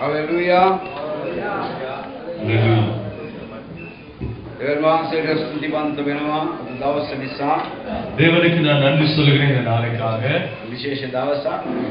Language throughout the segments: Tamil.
Hallelujah. Hallelujah. தேவனுக்கு ஸ்துதிவந்த වෙනවා දවස නිසා தேவனுக்கு நான் நன்றி சொல்கிறேன் இந்த நாளுக்காக. විශේෂ දවසක්.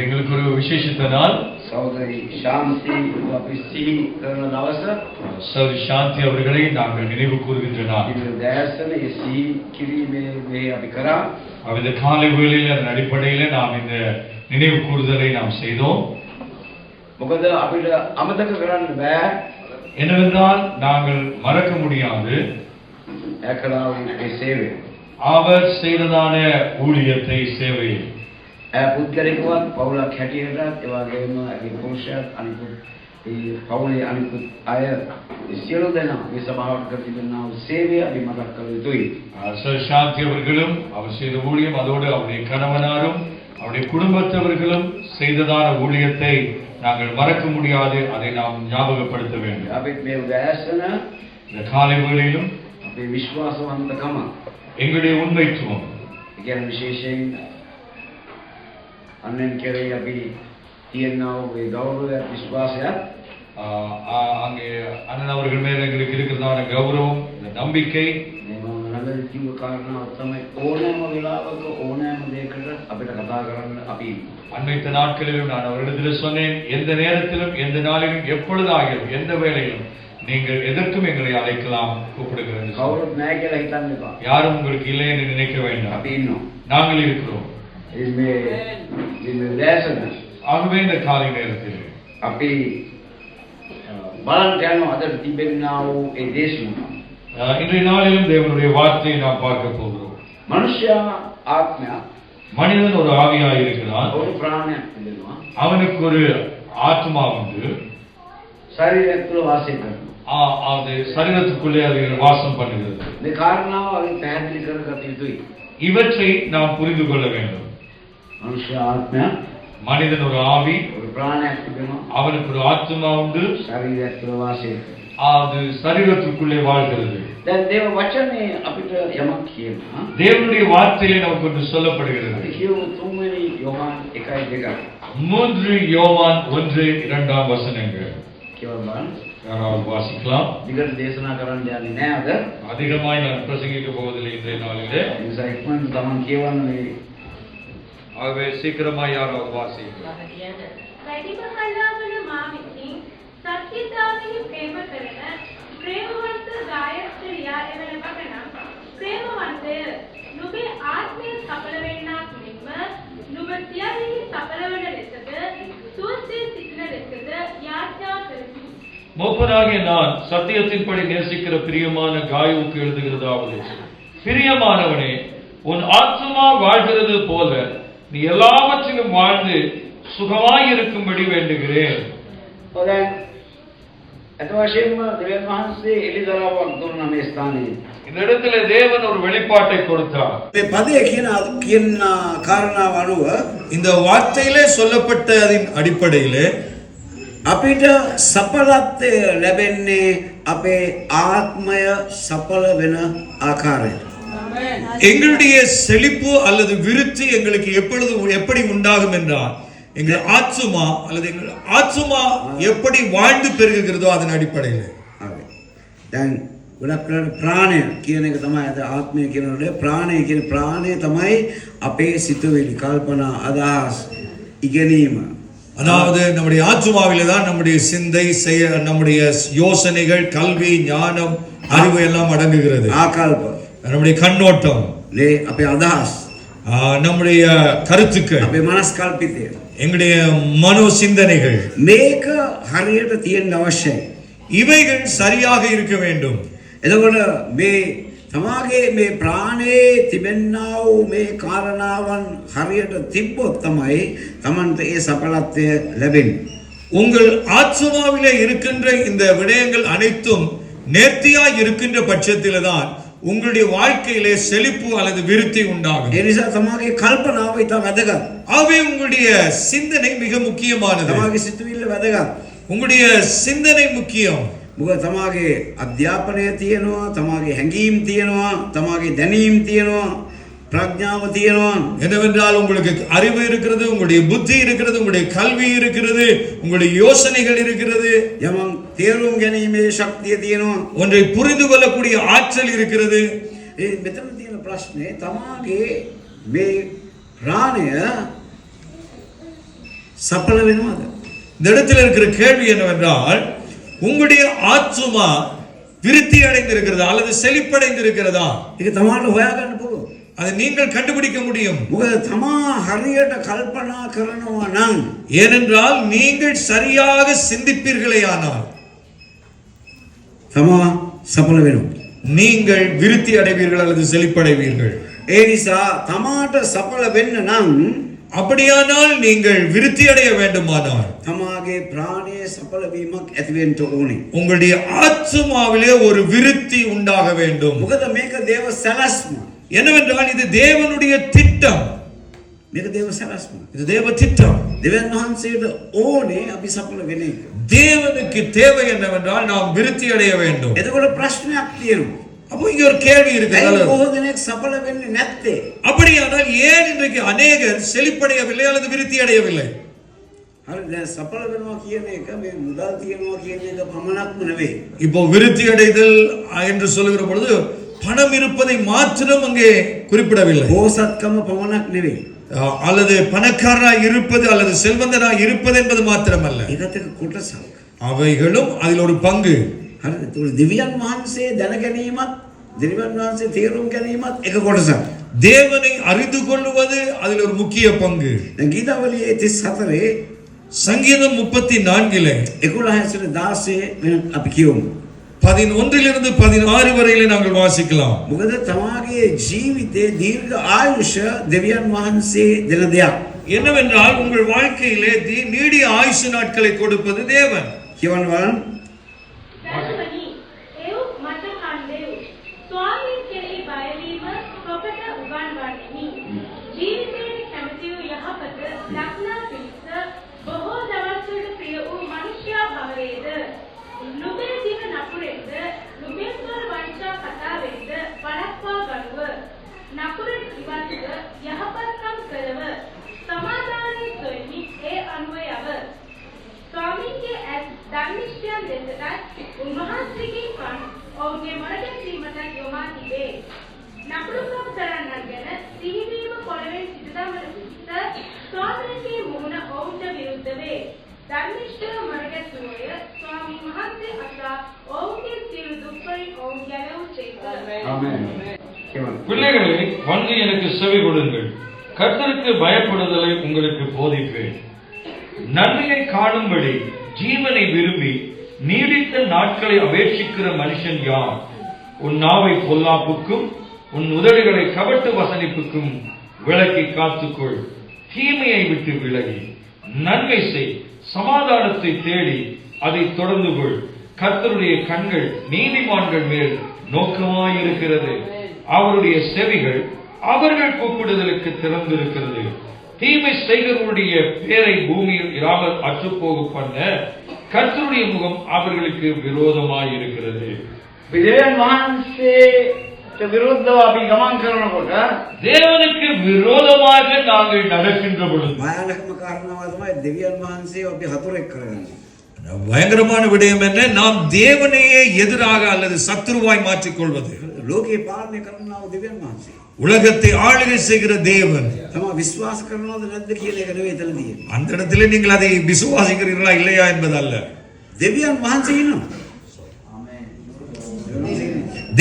எங்களுக்கு ஒரு விசேஷித்த நாள். சகோதரி சாந்தி අපි සිහි කරන දවස. சகோதரி சாந்தி அவர்களை நாங்கள் நினைவு கூறுகின்ற நாள். இந்த தேசன සිහි කිරීමේ මේ අපි කරා. இந்த காலை வேளையில் அதன் அடிப்படையில் நாம் இந்த நினைவு கூறுதலை நாம் செய்தோம். මොකද අපිට අමතක කරන්න බෑ. என்னவென்றால் நாங்கள் மறக்க முடியாது அவர் செய்ததான ஊழியத்தை சேவை පුද්ගලිකවත් පවුලක් හැටියටත් ඒ වගේම ඒ පුරුෂයාත් අනිකුත් ඒ පවුලේ අනිකුත් අය සියලු දෙනා මේ සභාවට කර තිබෙනා වූ සේවය අපි මතක් කළ යුතුයි. சாந்தி அவர்களும் அவர் செய்த ஊழியம் அதோடு அவருடைய கணவனாரும் அவருடைய குடும்பத்தவர்களும் செய்ததான ஊழியத்தை நாங்கள் மறக்க முடியாது, அதை நாம் ஞாபகப்படுத்த வேண்டும். අපිට මේ උදෑසන இந்த காலை வேளையிலும் අපේ විශ්වාසවන්තකම எங்களுடைய உண்மைத்துவம் කියන විශේෂයෙන් අන්නෙන් කෙරෙහි අපි තියෙනා වූ ඒ ගෞරවය විශ්වාසයත් அங்கே அண்ணன் அவர்கள் மேல் எங்களுக்கு இருக்கிறதான கௌரவம், இந்த நம்பிக்கை නගරිතිව කාරණාව තමයි ඕනෑම වෙලාවක ඕනෑම දෙයකට අපිට කතා කරන්න අපි அன்னைத்த நாட்களிலும் நான் அவரிடத்தில் சொன்னேன், எந்த நேரத்திலும் எந்த நாளிலும் எப்பொழுதாகிலும் எந்த வேளையிலும் நீங்கள் எதற்கும் எங்களை அழைக்கலாம், கூப்பிடுகிறேன். කවුරුත් නැහැ කියලා හිතන්න එපා. யாரும் உங்களுக்கு இல்லை என்று நினைக்க வேண்டாம். අපි ඉන්නවා. நாங்கள் இருக்கிறோம். මේ දැසන ஆகவே இந்த காலை நேரத்தில் අපි බලන්න යනවා අද තිබෙනා වූ ඒ දේශනාව. இன்றைய நாளிலும் தேவனுடைய வார்த்தையை நாம் பார்க்க போகிறோம். மனுஷ ஆத்மா மனிதன் ஒரு ஆவியாக இருக்கிறான். ஒரு பிராணம் இல்லையா? அவனுக்கு ஒரு ஆத்மா உண்டு. சரீரத்துல வாசிக்கிறது. அது சரீரத்துக்குள்ளே அது வாசம் பண்ணுகிறது. இந்த காரணம் அதை පැහැදිලි කරගත යුතුයි. இவற்றை நாம் புரிந்து கொள்ள வேண்டும். மனுஷ ஆத்மா மனிதன் ஒரு ஆவி, ஒரு பிராணம் තිබෙනවා. அவனுக்கு ஒரு ஆத்மா உண்டு. சரீரத்துல வாசிக்கிறது. அது சரீரத்துக்குள்ளே வாழ்கிறது. දැන් දේව වචනේ අපිට යමක් කියනවා. தேவனுடைய வார்த்தையிலே நமக்கு ஒன்று சொல்லப்படுகிறது. කියමු 3 யோவான் 1:2. 3 யோவான் 1-2 வசனங்கள். කියවන්න. யாராவது வாசிக்கலாம். විගත දේශනා කරන්න යන්නේ නැහැ අද. அதிகமாய் நான் பிரசங்கிக்க போவதில்லை இன்றைய நாளிலே. නිසා ඉක්මනට තමන් කියවන්න මේ. ஆகவே சீக்கிரமாய் யாராவது வாசிக்கலாம். වැඩිමහල්ලාවන මා විසින් සත්‍යතාවෙහි ප්‍රේම කරන ප්‍රේමවන්ත ගායත්‍රියා එවන බගනම් ප්‍රේමවන්තය නුඹේ ආත්මය සඵල වෙන්නාක් මෙන්ම නුඹ සියල්ලෙහි සඵල වන ලෙසද සුවසේ සිටින ලෙසද යාඥා කරමි. மூப்பனாகிய நான் சத்தியத்தின்படி நேசிக்கிற பிரியமான காயுவுக்கு எழுதுகிறதாவது, பிரியமானவனே, உன் ஆத்மா வாழ்கிறது போல நீ எல்லாவற்றிலும் வாழ்ந்து சுகமாய் இருக்கும்படி வேண்டுகிறேன். தேவன் වහන්සේ එළිදරව්වක් දුන්නා මේ ස්ථානයේ. இந்த இடத்துல தேவன் ஒரு வெளிப்பாட்டை கொடுத்தார். මේ පදයේ කියන කාරණාව අනුව இந்த வார்த்தையிலே சொல்லப்பட்டதின் அடிப்படையிலே අපිට සඵලත්වය ලැබෙන්නේ අපේ ஆத்மය සඵල වෙන ආකාරයට. எங்களுடைய செழிப்பு அல்லது விருத்தி எங்களுக்கு எப்படி உண்டாகும் என்றால், எங்கள் ஆத்மா அல்லது எங்கள் ஆத்மா எப்படி வாழ்ந்து பெருகுகிறதோ அதன் அடிப்படையில். දැන් ගොඩක් ප්‍රාණය කියන එක තමයි අද ආත්මය කියනකොට ප්‍රාණය කියන ප්‍රාණය තමයි අපේ සිතුවිලි කල්පනා අදහස් ඉගෙනීම. அதாவது நம்முடைய ஆத்மாவிலே தான் நம்முடைய சிந்தை, நம்முடைய யோசனைகள், கல்வி, ஞானம், அறிவு எல்லாம் அடங்குகிறது. ආකල්ප, நம்முடைய கண்ணோட்டம், අපේ අදහස්, நம்முடைய கருத்துக்கள், අපේ මනස්කල්පිතය, எங்களுடைய மனோ சிந்தனைகள், මේක හරියට තියෙන්න අවශ්‍යයි. இவைகள் சரியாக இருக்க வேண்டும். එතකොට මේ තමාගේ මේ ප්‍රාණයේ තිබෙන්නා වූ මේ කාරණාවන් හරියට තිබ්බොත් තමයි තමන්ට ඒ සඵලත්වය ලැබෙන්නේ. உங்கள் ஆத்மாவிலே இருக்கின்ற இந்த விடயங்கள் அனைத்தும் நேர்த்தியாய் இருக்கின்ற பட்சத்திலே தான் உங்களுடைய வாழ்க்கையிலே செழிப்பு அல்லது விருத்தி உண்டாகும். ඒ නිසා තමාගේ කල්පනාව ඉතා වැදගත්. ஆகவே உங்களுடைய சிந்தனை மிக முக்கியமானது. තමාගේ සිතුවිල්ල වැදගත්. உங்களுடைய சிந்தனை முக்கியம். මොකද තමාගේ අධ්‍යාපනය තියෙනවා, තමාගේ හැඟීම් තියෙනවා, තමාගේ දැනීම් තියෙනවා, ප්‍රඥාව තියෙනවා. என்னவென்றால் உங்களுக்கு அறிவு இருக்கிறது, உங்களுடைய புத்தி இருக்கிறது, உங்களுடைய கல்வி இருக்கிறது, உங்களுடைய யோசனைகள் இருக்கிறது, යමන් තේරුම් ගැනීමේ ශක්තිය තියෙනවා. ஒன்றை புரிந்து கொள்ளக்கூடிய ஆற்றல் இருக்கிறது. ඒ මෙතන තියෙන ප්‍රශ්නේ තමාගේ මේ ප්‍රාණය සඵල වෙනවද? இந்த இடத்துல இருக்கிற கேள்வி என்னவென்றால், உங்களுடைய ஆத்துமா விருத்தி அடைந்திருக்கிறதா அல்லது செழிப்படைந்திருக்கிறதா? ඒක තමාට හොයාගන්න පුළුවන්. அதை நீங்கள் கண்டுபிடிக்க முடியும். මොකද තමා හරියට කල්පනා කරනවා නම් ஏனென்றால் நீங்கள் சரியாக சிந்திப்பீர்களேயானால் තමා සඵල වෙනවා. நீங்கள் விருத்தி அடைவீர்கள் அல்லது செழிப்படைவீர்கள். ඒ නිසා තමාට සඵල වෙන්න නම් அப்படியானால் நீங்கள் விருத்தி அடைய வேண்டுமானால் තමාගේ ප්‍රාණයේ සඵල වීමක් ඇති වෙන්න ඕනේ. உங்களுடைய ஆத்துமாவிலே ஒரு விருத்தி உண்டாக வேண்டும். මොකද මේක දේව සැලැස්ම. என்னவென்றால் இது தேவனுடைய திட்டம். මේක දේව සැලැස්ම. இது தேவ திட்டம். දෙවියන් වහන්සේට ඕනේ අපි සඵල වෙන එක. தேவனுக்கு தேவை என்னவென்றால் நாம் விருத்தி அடைய வேண்டும். එතකොට ප්‍රශ්නයක් තියෙනවා. அப்போ இங்க ஒரு கேள்வி ඇයි இருக்கு. බොහෝ දෙනෙක් සඵල වෙන්නේ නැත්තේ? அப்படியானால் ஏன் இன்றைக்கு அநேகர் செழிப்படையவில்லை அல்லது விருத்தி அடையவில்லை? හරි දැන් සඵල වෙනවා කියන එක මේ මුදල් තියනවා කියන එක පමණක්ම නෙවෙයි. இப்போ விருத்தி அடைதல் என்று சொல்லுகிற பொழுது பணம் இருப்பதை மாத்திரம் அங்கே குறிப்பிடவில்லை. බෝසත්කම පමණක් නෙවෙයි. அல்லது பணக்காரராய் இருப்பது அல்லது செல்வந்தராய் இருப்பது என்பது மாத்திரமல்ல. ඒකත් එක කොටසක්. அவைகளும் அதில் ஒரு பங்கு. හරිද? ඒතකොට දෙවියන් වහන්සේ දැන ගැනීමත් දෙවියන් වහන්සේ තේරුම් ගැනීමත් එක කොටසක්. தேவனை அறிந்து கொள்வது அதில் ஒரு முக்கிய பங்கு. දැන් ගීතාවලියේ 34 சங்கீதம் 34 11-16 වෙන අපි කියමු. 11 16 வரையிலே நாங்கள் வாசிக்கலாம். මොකද තමාගේ ජීවිතේ දීර්ඝ ආයුෂ දෙවියන් වහන්සේ දෙන දෙයක්. என்னவென்றால் உங்கள் வாழ்க்கையிலே நீடிய ஆயுசு நாட்களை கொடுப்பது தேவன். කියවන්න බලන්න. දරුවනි, එව් මට කණ්ඩෙව්. ස්වාමීන් කෙරෙහි බය වීම ඔබට උගන්වන්නෙමි. ජීවිතයේ කැමැති වූ යහපත දක්නා පිණිස බොහෝ දවස්වල ප්‍රිය වූ මනුෂ්‍යයා භවයේද නුඹේ දිව නපුරෙන්ද නුඹේ ස්වර වංචා කතාවෙන්ද වළක්වා ගනුව. නපුර ඉවත්ව යහපත්කම් කරව. සමාදානයේ සොයමි ඒ අනුව යව. ස්වාමීන්ගේ ධර්මිෂ්ඨයන් දෙසටත් උන්වහන්සේගේ කන් ඔවුන්ගේ මරණසීමට යොමා තිබේ. නපුරුකම් කරන්නන් ගැන සිහිවීම පොළවෙන් සිටදමන සිට ස්වාමීන්ගේ මුහුණ ඔවුන්ට විරුද්ධ වේ. ධර්මිෂ්ඨව මරණසුවය ස්වාමීන් වහන්සේ අසා ඔවුන්ගේ සියලු දුක්වලින් ඔවුන් ගැලවූසේක. ஆமென். கேவலம். பிள்ளைகளே, வந்து எனக்கு செவி கொடுங்கள். கர்த்தருக்கு பயப்படுதலை உங்களுக்கு போதிப்பேன். நன்மையை காணும்படி ஜீவனை விரும்பி நீடித்த நாட்களை அபேட்சிக்கிற மனுஷன் யார்? உன் நாவை பொல்லாப்புக்கும் உன் உதடுகளை கபட்டு வசனிப்புக்கும் விலக்கி காத்துக்கொள். தீமையை விட்டு விலகி நன்மை செய். சமாதானத்தை தேடி அதை தொடர்ந்து கொள். கர்த்தருடைய கண்கள் நீதிமான்கள் மேல் நோக்கமாயிருக்கிறது. அவருடைய செவிகள் அவர்கள் கூப்பிடுதலுக்கு திறந்திருக்கிறது. தீமை செய்கிறவருடைய பேரை பூமியில் இராமல் அற்றுப்போக பண்ண கர்த்தருடைய முகம் அவர்களுக்கு விரோதமாயிருக்கிறது. දෙවියන් වහන්සේට විරුද්ධව අපි ගමන් කරනකොට தேவனுக்கு விரோதமாக நாங்கள் நடக்கின்ற பொழுது භයානකම කාරණාව තමයි දෙවියන් වහන්සේව අපි හතුරෙක් කරගන්නේ. பயங்கரமான விடயம் என்ன? நாம் தேவனையே எதிராக அல்லது சத்துருவாய் மாற்றிக்கொள்வது. ලෝකේ පාලනය කරනව දෙවියන් වහන්සේ. உலகத்தை ஆளுகை செய்கிற தேவன். තමා විශ්වාස කරනවද නැද්ද කියන එක නෙවෙයි එතන තියෙන්නේ. அந்த இடத்துல நீங்கள் அதை விசுவாசிக்கிறீர்களா இல்லையா என்பதல்ல. දෙවියන් වහන්සේ ඉන්නවා.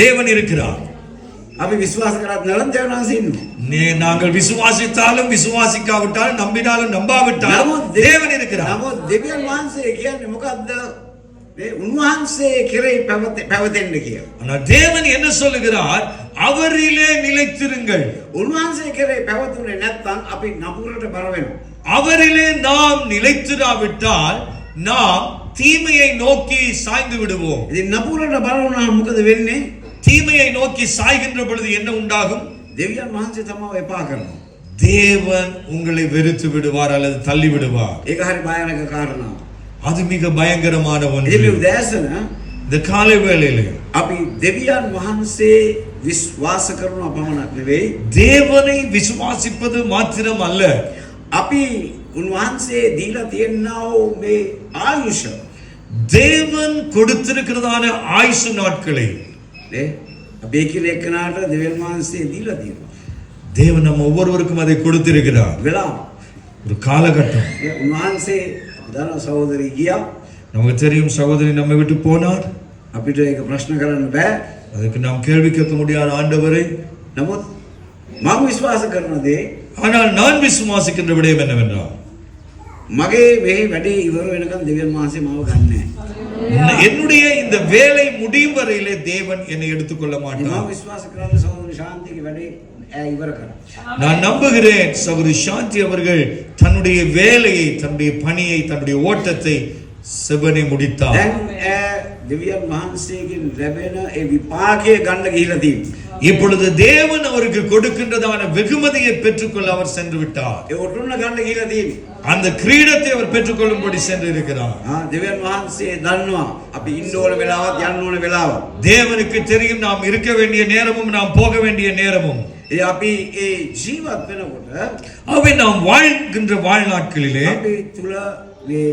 தேவன் இருக்கிறார். අපි විශ්වාස කරත් නැත්නම් දෙවියන් වහන්සේ ඉන්නවා. நாங்கள் விசுவாசித்தாலும் விசுவாசிக்காவிட்டாலும் நம்பினாலும் நம்பாவிட்டாலும் தேவன் இருக்கிறார். නමුත් දෙවියන් වහන්සේ කියන්නේ මොකද්ද? මේ උන්වහන්සේ කෙරෙහි පැවතෙන්න කියලා. ஆனால் தேவன் என்ன சொல்லுகிறார்? அவரிலே நிலைத்திருங்கள். උන්වහන්සේ කෙරෙහි පැවතුනේ නැත්නම් අපි නපුරට බර වෙනවා. அவரிலே நாம் நிலைத்திராவிட்டால் நாம் தீமையை நோக்கி சாய்ந்து விடுவோம். ඉතින් නපුරට බර වුණාම මොකද වෙන්නේ? தீமையை நோக்கி சாய்கின்ற பொழுது என்ன உண்டாகும்? දෙවියන් වහන්සේ තමව එපා කරනවා. தேவன் உங்களை வெறுத்து விடுவார் அல்லது தள்ளி விடுவார். ඒක හරි භයානක කාරණාවක්. அது மிக பயங்கரமான ඉතින් ஒன்று. මේ උදෑසන இந்த காலை வேளையிலே අපි දෙවියන් වහන්සේ විශ්වාස කරනවා පමණක් නෙවෙයි தேவனை விசுவாசிப்பது மாத்திரம் அல்ல, අපි උන්වහන්සේ දීලා තියෙනා වූ මේ ආයුෂ தேவன் கொடுத்திருக்கிறதான ஆயுசு நாட்களை නේ අපි කියන එකනට දෙවියන් වහන්සේ දීලා තියෙනවා தேவன் நம்ம ஒவ்வொருவருக்கும் அதை கொடுத்திருக்கிறார். වෙලාව ஒரு காலகட்டம் උන්වහන්සේ දන සහෝදරී ගියා நமக்கு தெரியும், சகோதரி நம்மை விட்டு போனார். අපිට ඒක ප්‍රශ්න කරන්න බෑ அதுக்கு நாம் கேள்வி கேட்க முடியாத ஆண்டவரை. නමුත් මම විශ්වාස කරන දේ ஆனால் நான் விசுவாசிக்கின்ற விடயம் என்னவென்றால் මගේ මේ වැඩේ ඉවර වෙනකන් දෙවියන් වහන්සේ මාව ගන්නෑ என்னுடைய இந்த வேலை முடியும் வரையிலே தேவன் என்னை எடுத்துக்கொள்ள මම மாட்டார். විශ්වාස කරන සහෝදරී ශාන්තිගේ වැඩේ ඉවර කරා நான் நம்புகிறேன் சகோதரி சாந்தி அவர்கள் தன்னுடைய வேலையை, தன்னுடைய பணியை, தன்னுடைய ஓட்டத்தை செவனை முடித்தார். දැන් දෙවියන් වහන්සේගෙන් ලැබෙන ඒ විපාකයේ ගන්න ගිහිලා තියෙනවා இப்பொழுது தேவன் அவருக்கு கொடுக்கின்றதான வெகுமதியை பெற்றுக்கொள்ள அவர் சென்று விட்டார். ඒ ඔටුන්න ගන්න ගිහිලා තියෙනවා அந்த கிரீடத்தை அவர் பெற்றுக்கொள்ளும்படி சென்று இருக்கிறார். දෙවියන් වහන්සේ දන්නවා අපි ඉන්න ඕන වෙලාවත් යන්න ඕන වෙලාවත් தேவனுக்கு தெரியும் நாம் இருக்க வேண்டிய நேரமும் நாம் போக வேண்டிய நேரமும். ඒ අපි ඒ ජීවත් වෙනකොට அவை நாம் வாழ்கின்ற வாழ்நாட்களிலே අපි තුල මේ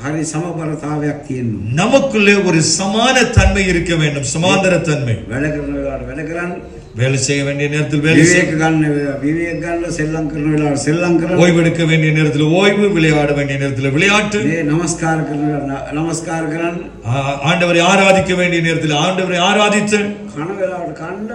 හරි සමබරතාවයක් තියෙනවා நமக்குள்ளே ஒரு சமான தன்மை இருக்க வேண்டும், சமாந்தர தன்மை. වැඩ කරන වෙලාවට වැඩ කරන්න வேலை செய்ய வேண்டிய நேரத்தில் வேலை විවේක செய்ய, ගන්න විවේක ගන්න සෙල්ලම් කරන වෙලාවට සෙල්ලම් කරන්න ஓய்வு எடுக்க வேண்டிய நேரத்தில் ஓய்வு, விளையாட வேண்டிய நேரத்தில் விளையாட்டு, මේ නමස්කාර කරන වෙලාවට නමස්කාර කරන්න ஆண்டவரை ஆராதிக்க வேண்டிய நேரத்தில் ஆண்டவரை ஆராதித்து, කන වෙලාවට කන්න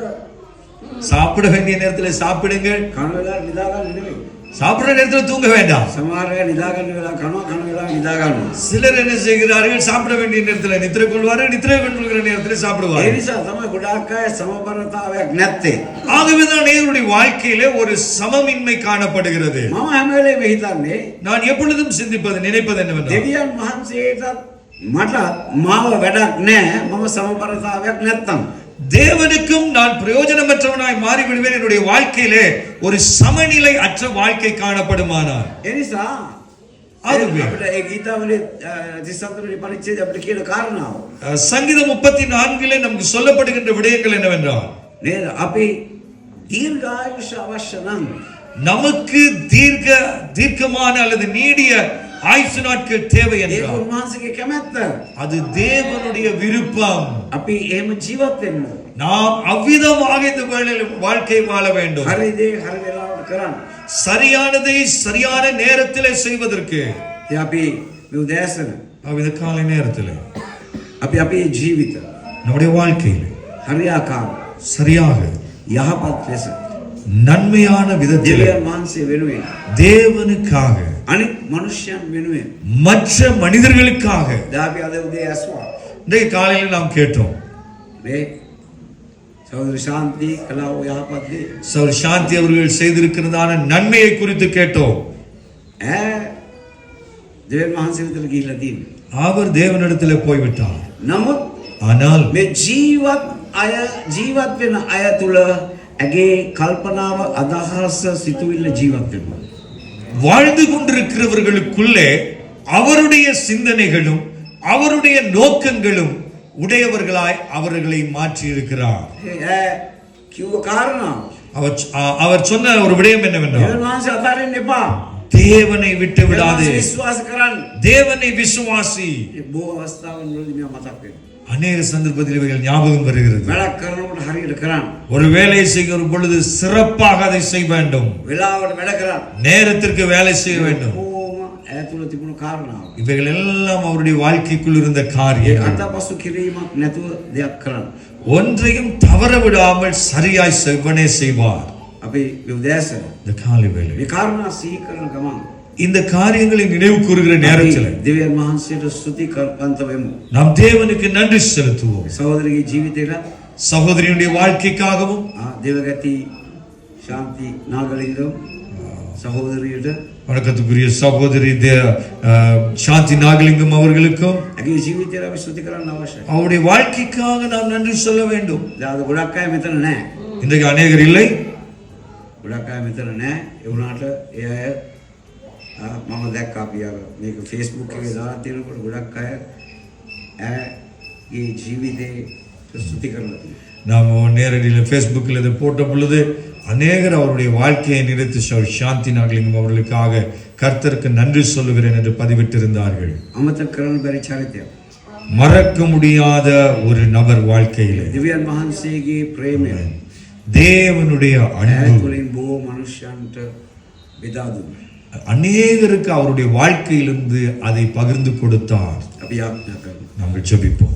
சாப்பிட வேண்டிய நேரத்தில் சாப்பிடுங்கள், කන වෙලාවට නිදා ගන්න නෙමෙයි சாப்பிடுற நேரத்தில் தூங்க வேண்டாம். සමහර අය නිදා ගන්න වෙලාව කනවා කන වෙලාවට නිදா ගන්නවා சிலர் என்ன செய்கிறார்கள், சாப்பிட வேண்டிய நேரத்தில் நித்திரை கொள்வார்கள், நித்திரை கொள்கிற நேரத்தில் ඒ சாப்பிடுவார்கள். නිසා තමයි ගොඩාක් අය සමබරතාවයක් නැත්තේ ஆகவேதான் இவருடைய வாழ்க்கையிலே ஒரு சமமின்மை காணப்படுகிறது. මම හැම වෙලේම හිතන්නේ நான் எப்பொழுதும் சிந்திப்பது, நினைப்பது என்னவென்றால் දෙවියන් වහන්සේටත් මටත් මාව වැඩක් නැහැ මම සමබරතාවයක් නැත්තම් தேவனுக்கும் நான் பிரயோஜனமற்றவனாய் மாறிவிடுவேன். என்னுடைய வாழ்க்கையிலே ஒரு சமநிலை அற்ற வாழ்க்கை காணப்படுமானால் ඒ නිසා ආදුවේ. අපිට ඒ ගීතාවලේ 37 වෙනි පරිච්ඡේදය අපිට කියන කාරණාව சங்கீதம் 34 நமக்கு சொல்லப்படுகின்ற விடயங்கள் என்னவென்றால் නේද අපි දීර්ඝායුෂ අවශ්‍ය නම් நமக்கு தீர்க்கமான அல்லது நீடிய ஆயுசு நாட்கள் தேவை ඒක என்றால் උන්වහන්සේගේ කැමැත්ත அது தேவனுடைய விருப்பம். අපි එහෙම ජීවත් වෙන්න நாம் அவ்விதமாக இந்த வேளையில் வாழ்க்கை வாழ வேண்டும். හරි දේ හරි වෙලාවට කරන්න சரியானதை சரியான நேரத்திலே செய்வதற்கு ඉතින් අපි මේ උදෑසන இந்த காலை நேரத்திலே අපි අපේ ජීවිත நம்முடைய வாழ்க்கையில் හරියාකාර சரியாக යහපත් ලෙස நன்மையான விதத்தில் දෙවියන් වහන්සේ වෙනුවෙන් தேவனுக்காக, අනිත් මනුෂ්‍යයන් වෙනුවෙන් மற்ற மனிதர்களுக்காக දැන් අපි අද උදේ ඇස්වා இன்றைய காலையில் நாம் கேட்டோம். මේ සහෝදර ශාන්ති කළා වූ යහපත් දේ சகோதரி சாந்தி அவர்கள் செய்திருக்கிறதான நன்மையை குறித்து கேட்டோம். දෙවියන් වහන්සේ විතර ගිහිල්ලා තියෙනවා. அவர் தேவனிடத்திலே போய்விட்டார். නමුත් ஆனால் මේ ජීවත් වෙන අය තුල ඇගේ කල්පනාව අදහස සිතුවිල්ල ජීවත් වෙනවා. வாழ்ந்து கொண்டிருக்கிறவர்களுக்குள்ளே அவருடைய சிந்தனைகளும் அவருடைய நோக்கங்களும் உடையவர்களாய் அவர்களை மாற்றி இருக்கிறார். කිව්ව කාරණා அவர் சொன்ன ஒரு விடயம் என்னவென்றால் දෙවියන් වහන්සේ අතාරින්න එපා. தேவனை விட்டு விடாதே, විශ්වාස කරන්න. தேவனை விசுவாசி. ඒ බොහෝ අවස්ථාවන් වලදී මේවා මතක් වෙනවා. அநேக சந்தர்ப்பத்தில் இவைகள் ஞாபகம் வருகிறது. වැඩක් කරනකොට හරියට කරන්න. ஒரு வேலை செய்கிற பொழுது சிறப்பாக அதை செய்ய வேண்டும், වෙලාවට වැඩ කරන්න. நேரத்திற்கு வேலை செய்ய வேண்டும். කොහොම ඇතුළ තිබුණු කාරණාව. இவைகள் எல்லாம் அவருடைய வாழ்க்கைக்குள் இருந்த காரியம். අතපසු කිරීමක් නැතුව දෙයක් කරන්න. ஒன்றையும் தவற விடாமல் சரியாய் செவ்வனே செய்வார். අපි මේ උදෑසන இந்த காலை வேளை මේ කාරණා සිහි කරන ගමන් இந்த காரியங்களை நினைவு கூறுகிற நேரத்தில் දෙවියන් වහන්සේට ස්තුති කරපන්ත වෙමු. நாம் தேவனுக்கு நன்றி செலுத்துவோம். සහෝදරගේ ජීවිතේට சகோதரியுடைய வாழ்க்கைக்காகவும் දේවගති ශාන්ති නාගලිංගම් සහෝදරියට வணக்கத்துக்குரிய சகோதரி சாந்தி நாகலிங்கம் அவர்களுக்கும் ඇගේ ජීවිතේට අපි ස්තුති කරන්න අවශ්‍යයි. அவருடைய வாழ்க்கைக்காக நாம் நன்றி சொல்ல வேண்டும். දැන් අද ගොඩක් අය මෙතන නැහැ. இன்றைக்கு அநேகர் இல்லை. ගොඩක් අය මෙතන නැහැ. ඒ වුණාට ඒ අය මම දැක්ක අපි අර මේක Facebook එකේ දාලා තියෙනකොට ගොඩක් අය ඒ ජීවිතේ ස්තුති කරලා තියෙනවා. நாம் நேரடியில் ஃபேஸ்புக்கில் இதை போட்ட பொழுது அநேகர் அவருடைய வாழ்க்கையை நிறுத்தி சாந்தி நாகலிங்கம் அவர்களுக்காக கர்த்தருக்கு நன்றி சொல்லுகிறேன் என்று பதிவிட்டிருந்தார்கள். අමතක කරන්න බැරි චරිතයක්. மறக்க முடியாத ஒரு நபர் வாழ்க்கையிலே දෙවියන් වහන්සේගේ ප්‍රේමය தேவனுடைய அன்பு තුළින් බොහෝ මනුෂ්‍යයන්ට බෙදා දුන්නා. அநேகருக்கு அவருடைய வாழ்க்கையிலிருந்து அதை பகிர்ந்து கொடுத்தார். අපි යාඥා කරමු. நாங்கள் ஜெபிப்போம்.